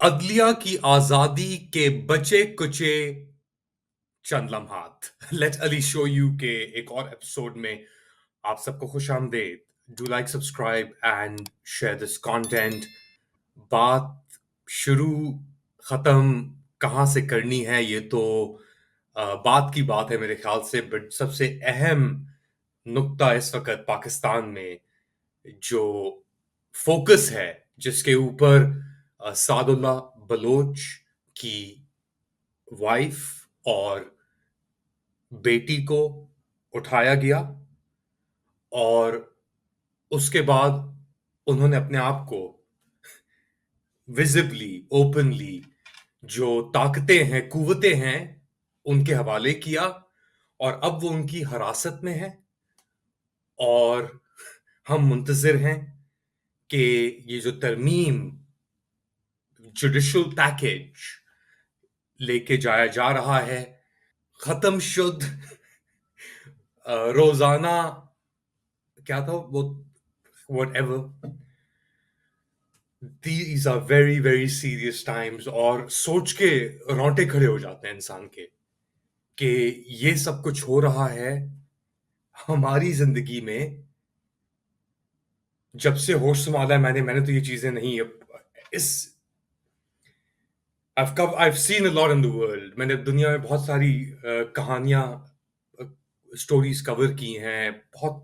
अदलिया की आजादी के बचे कुचे चंद लम्हात। लेट अली शो यू के एक और एपिसोड में आप सबको खुश आमदेद। Do like, subscribe and share this content. बात शुरू खत्म कहाँ से करनी है ये तो बात की बात है मेरे ख्याल से। बट सबसे अहम नुक्ता इस वक्त पाकिस्तान में जो फोकस है, जिसके ऊपर सादुल्ला बलोच की वाइफ और बेटी को उठाया गया और उसके बाद उन्होंने अपने आप को विजिबली, ओपनली जो ताकतें हैं, कुव्वतें हैं, उनके हवाले किया और अब वो उनकी हिरासत में है। और हम मुंतजिर हैं कि ये जो तरमीम जुडिशल पैकेज लेके जाया जा रहा है, खत्म शुद्ध रोजाना क्या था वो, whatever, these are very very serious times। और सोच के रोंगटे खड़े हो जाते हैं इंसान के कि ये सब कुछ हो रहा है हमारी जिंदगी में। जब से होश संभाला है मैंने तो ये चीजें नहीं इस I've seen a lot in the world। मैंने दुनिया में बहुत सारी कहानियां, स्टोरीज कवर की हैं। बहुत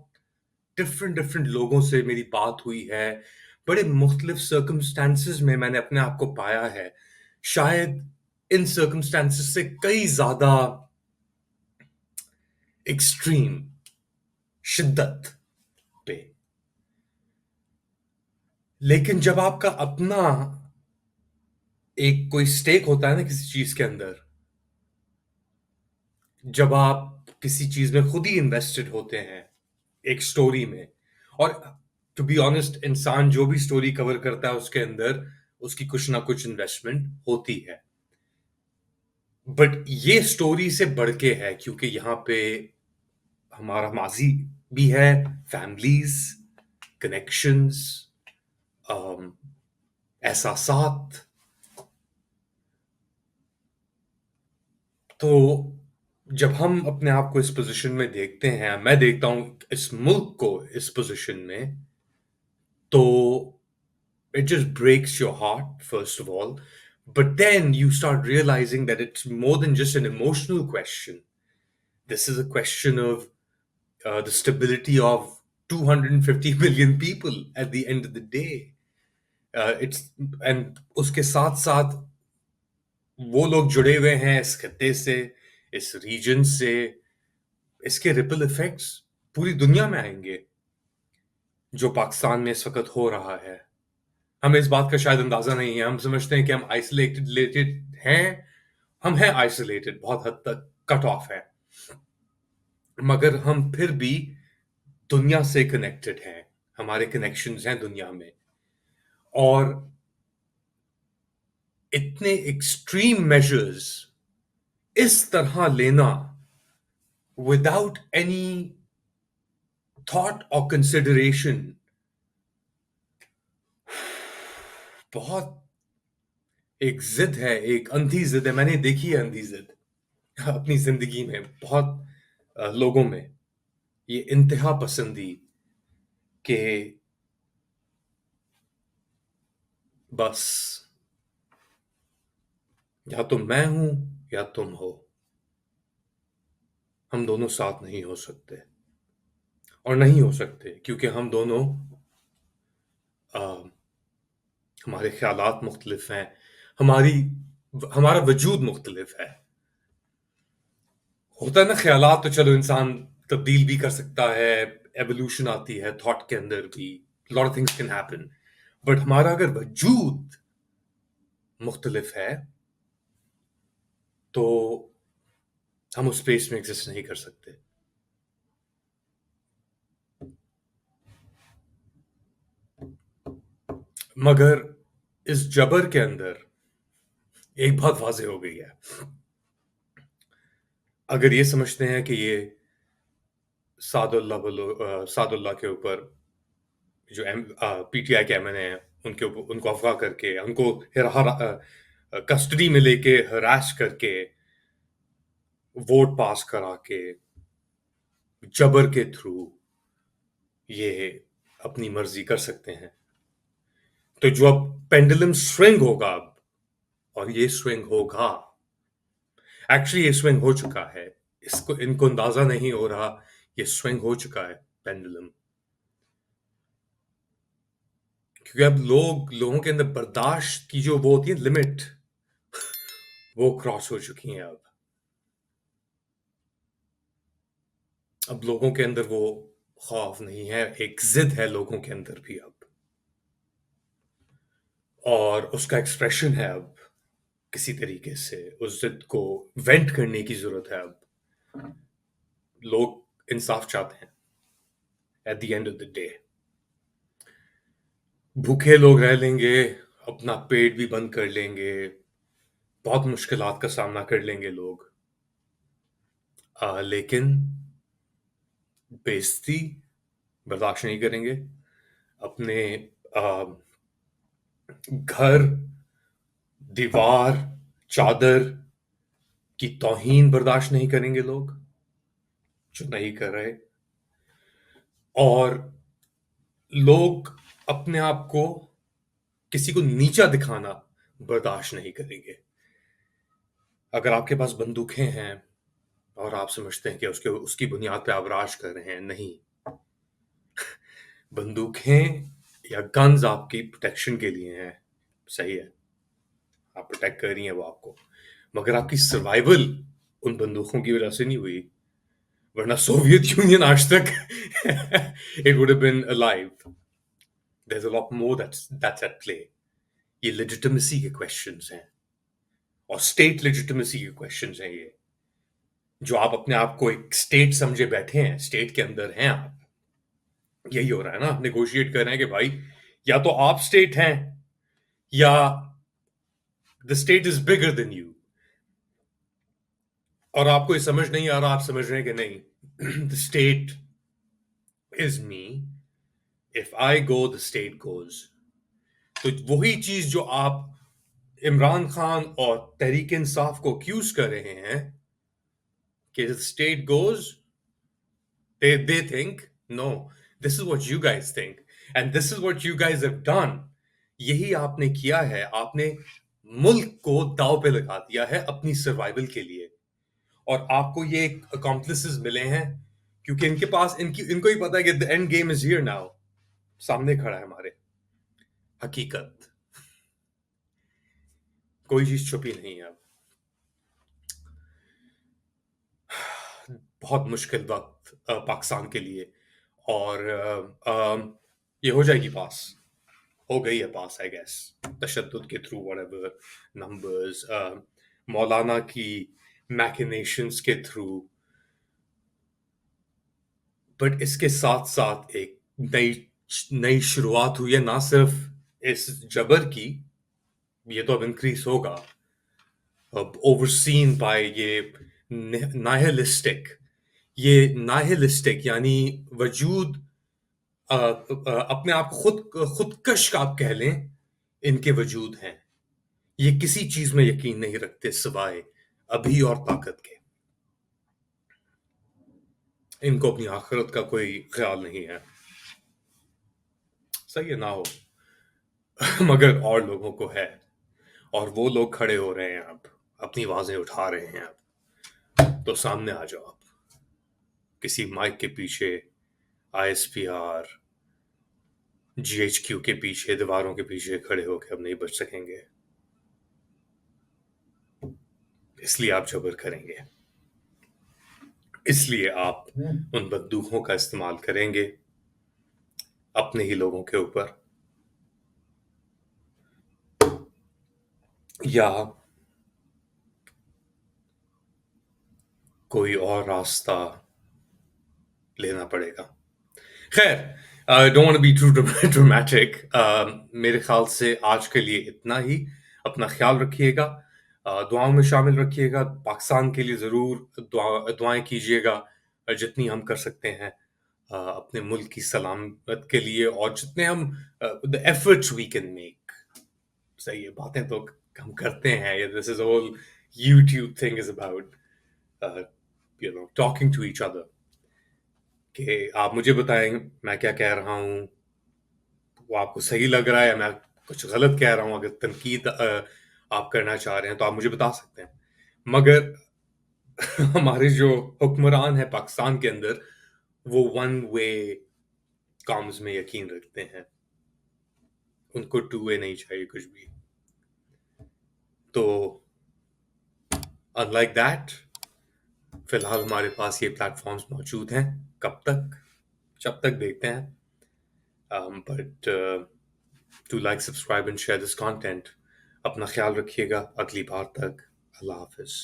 डिफरेंट डिफरेंट लोगों से मेरी बात हुई है। बड़े मुख्तलिफ सर्कमस्टांसेस में मैंने अपने आप को पाया है। शायद इन सर्कमस्टांसेस से कई ज्यादा एक्सट्रीम शिद्दत पे। लेकिन जब आपका अपना एक कोई स्टेक होता है ना किसी चीज के अंदर, जब आप किसी चीज में खुद ही इन्वेस्टेड होते हैं एक स्टोरी में, और टू बी ऑनेस्ट इंसान जो भी स्टोरी कवर करता है उसके अंदर उसकी कुछ ना कुछ इन्वेस्टमेंट होती है। बट ये स्टोरी से बढ़ के है क्योंकि यहाँ पे हमारा माजी भी है, फैमिलीज, कनेक्शंस, एहसासात। तो जब हम अपने आप को इस पोजीशन में देखते हैं, मैं देखता हूं इस मुल्क को इस पोजीशन में, तो it just breaks your heart first of all, but then you start realizing that it's more than just an emotional question. This is a question of the stability of 250 million people at the end of the day। it's and उसके साथ साथ वो लोग जुड़े हुए हैं इस खत्ते से, इस रीजन से। इसके रिपल इफेक्ट्स पूरी दुनिया में आएंगे। जो पाकिस्तान में इस वक्त हो रहा है, हमें इस बात का शायद अंदाजा नहीं है। हम समझते हैं कि हम आइसोलेटेड हैं। हम हैं आइसोलेटेड, बहुत हद तक कट ऑफ है, मगर हम फिर भी दुनिया से कनेक्टेड हैं। हमारे कनेक्शंस हैं दुनिया में। और इतने एक्सट्रीम मेजर्स इस तरह लेना विदाउट एनी थॉट और कंसिडरेशन, बहुत एक जिद है, एक अंधी जिद है। मैंने देखी है अंधी जिद अपनी जिंदगी में बहुत लोगों में। ये इंतहा पसंदी के बस या तो मैं हूं या तुम हो, हम दोनों साथ नहीं हो सकते। और नहीं हो सकते क्योंकि हम दोनों अ, हमारे ख्यालात मुख्तलिफ हैं, हमारी हमारा वजूद मुख्तलिफ है। होता है ना, ख्यालात तो चलो इंसान तब्दील भी कर सकता है, एवोल्यूशन आती है थॉट के अंदर भी, lot of things can happen. But हमारा अगर वजूद मुख्तलिफ है तो हम उस स्पेस में एग्जिस्ट नहीं कर सकते। मगर इस जबर के अंदर एक बात वाज़ेह हो गई है। अगर ये समझते हैं कि ये सादुल्ला के ऊपर जो पीटीआई के एमएनए हैं उनको अगवा करके, उनको कस्टडी में लेके हरास करके, वोट पास करा के, जबर के थ्रू ये अपनी मर्जी कर सकते हैं। तो जो अब पेंडुलम स्विंग होगा अब, और ये स्विंग होगा, एक्चुअली ये स्विंग हो चुका है, इसको इनको अंदाजा नहीं हो रहा, ये स्विंग हो चुका है पेंडुलम। क्योंकि अब लोगों के अंदर बर्दाश्त की जो वो होती है लिमिट, वो क्रॉस हो चुकी है अब लोगों के अंदर वो खौफ नहीं है, एक जिद है लोगों के अंदर भी अब, और उसका एक्सप्रेशन है अब, किसी तरीके से उस जिद को वेंट करने की जरूरत है अब। लोग इंसाफ चाहते हैं at the end of the day. भूखे लोग रह लेंगे, अपना पेट भी बंद कर लेंगे, बहुत मुश्किलात का सामना कर लेंगे लोग, लेकिन बेइज्जती बर्दाश्त नहीं करेंगे, अपने आ, घर, दीवार, चादर की तौहीन बर्दाश्त नहीं करेंगे लोग, जो नहीं कर रहे। और लोग अपने आप को, किसी को नीचा दिखाना बर्दाश्त नहीं करेंगे। अगर आपके पास बंदूकें हैं और आप समझते हैं कि उसकी बुनियाद पे आप राज कर रहे हैं, नहीं। बंदूकें या गन्स आपकी प्रोटेक्शन के लिए हैं, सही है, आप प्रोटेक्ट कर रही हैं वो आपको, मगर आपकी सर्वाइवल उन बंदूकों की वजह से नहीं हुई, वरना सोवियत यूनियन आज तक it would have been alive. There is a lot more that's at play. ये लेजिटिमेसी के क्वेश्चंस हैं, और स्टेट लेजिटिमेसी के क्वेश्चंस हैं ये, जो आप अपने आप को एक स्टेट समझे बैठे हैं, स्टेट के अंदर हैं आप। यही हो रहा है ना, आप नेगोशिएट कर रहे हैं कि भाई या तो आप स्टेट हैं, या the state is bigger than you. और आपको ये समझ नहीं आ रहा, आप समझ रहे हैं कि नहीं, the state is me, if I go the state goes. तो वही चीज जो आप इमरान खान और तहरीक इंसाफ को अक्यूज कर रहे हैं कि the state goes, they think no, this is what you guys think and this is what you guys have done। यही आपने किया है, आपने मुल्क को दांव पे लगा दिया है अपनी सर्वाइवल के लिए, और आपको ये अकॉम्प्लिसेस मिले हैं क्योंकि इनके पास इनको ही पता है कि the end game is here now, सामने खड़ा है हमारे। हकीकत, कोई चीज छुपी नहीं है अब। बहुत मुश्किल वक्त पाकिस्तान के लिए, और ये हो जाएगी पास, हो गई है पास आई गेस, तशद्दुद के थ्रू, व्हाटएवर नंबर्स, मौलाना की मैकिनेशंस के थ्रू। बट इसके साथ साथ एक नई नई शुरुआत हुई है, ना सिर्फ इस जबर की, ये तो अब इंक्रीज होगा, अब ओवरसीन बाय ये नाहिलिस्टिक यानी वजूद, अपने आप को खुदकश आप कह लें, इनके वजूद हैं। ये किसी चीज में यकीन नहीं रखते सिवाय अभी और ताकत के। इनको अपनी आखिरत का कोई ख्याल नहीं है, सही है ना हो। मगर और लोगों को है, और वो लोग खड़े हो रहे हैं अब, अपनी आवाजें उठा रहे हैं अब। तो सामने आ जाओ आप, किसी माइक के पीछे, आईएसपीआर, जीएचक्यू के पीछे, दीवारों के पीछे खड़े होकर अब नहीं बच सकेंगे, इसलिए आप जबर करेंगे, इसलिए आप उन बंदूकों का इस्तेमाल करेंगे अपने ही लोगों के ऊपर, या कोई और रास्ता लेना पड़ेगा। खैर, don't want to be too dramatic. मेरे ख्याल से आज के लिए इतना ही। अपना ख्याल रखिएगा, दुआओं में शामिल रखिएगा, पाकिस्तान के लिए ज़रूर दुआएं कीजिएगा जितनी हम कर सकते हैं। अपने मुल्क की सलामत के लिए और जितने हम the efforts we can make, सही है, बातें तो हम करते हैं, this is all YouTube thing is about talking to each other, कि आप मुझे बताएं मैं क्या कह रहा हूँ, वो आपको सही लग रहा है या मैं कुछ गलत कह रहा हूँ, अगर तनकीद आप करना चाह रहे हैं तो आप मुझे बता सकते हैं। मगर हमारे जो हुक्मरान है पाकिस्तान के अंदर, वो वन वे कॉम्स में यकीन रखते हैं, उनको टू वे नहीं चाहिए कुछ भी। तो अनलाइक दैट, फिलहाल हमारे पास ये प्लेटफॉर्म्स मौजूद हैं, कब तक, जब तक देखते हैं। But to like, subscribe and share this content. अपना ख्याल रखिएगा, अगली बार तक, अल्लाह हाफिज।